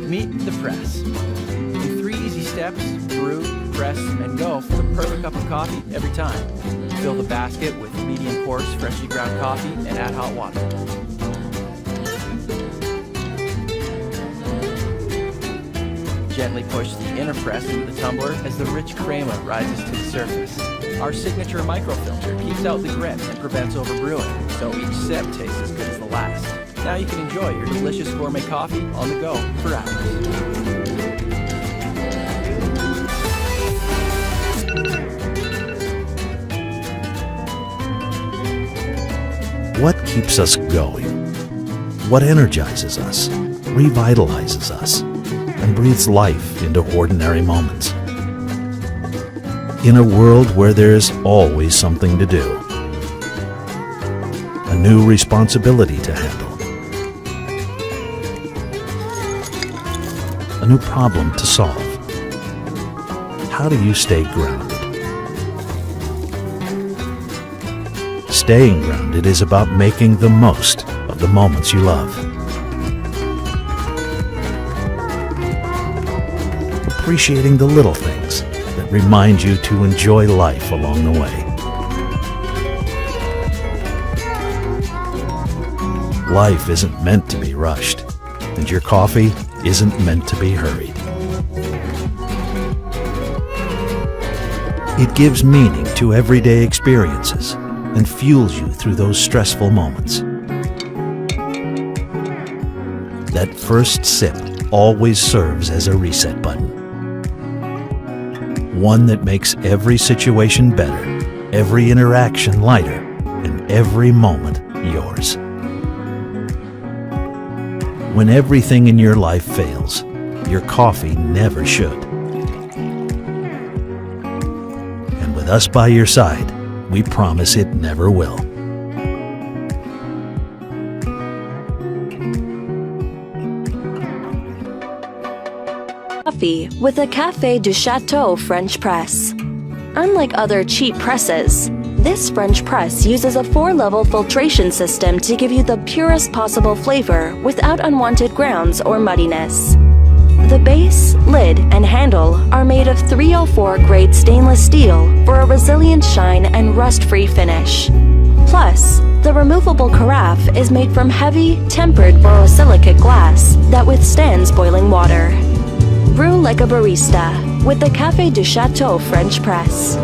Meet the press. In 3 easy steps, brew, press, and go for the perfect cup of coffee every time. Fill the basket with medium coarse, freshly ground coffee and add hot water. Gently push the inner press into the tumbler as the rich crema rises to the surface. Our signature microfilter keeps out the grit and prevents overbrewing, so each sip tastes as good as the last. Now you can enjoy your delicious gourmet coffee on the go for hours. What keeps us going? What energizes us, revitalizes us, and breathes life into ordinary moments? In a world where there's always something to do, a new responsibility to handle, a new problem to solve, how do you stay grounded? Staying grounded is about making the most of the moments you love. Appreciating the little things that remind you to enjoy life along the way. Life isn't meant to be rushed, and your coffee isn't meant to be hurried. It gives meaning to everyday experiences and fuels you through those stressful moments. That first sip always serves as a reset button. One that makes every situation better, every interaction lighter, and every moment yours. When everything in your life fails, your coffee never should. And with us by your side, we promise it never will. Coffee with a Café du Chateau French press. Unlike other cheap presses, this French press uses a 4-level filtration system to give you the purest possible flavor without unwanted grounds or muddiness. The base, lid, and handle are made of 304 grade stainless steel for a resilient shine and rust-free finish. Plus, the removable carafe is made from heavy, tempered borosilicate glass that withstands boiling water. Brew like a barista with the Café du Chateau French press.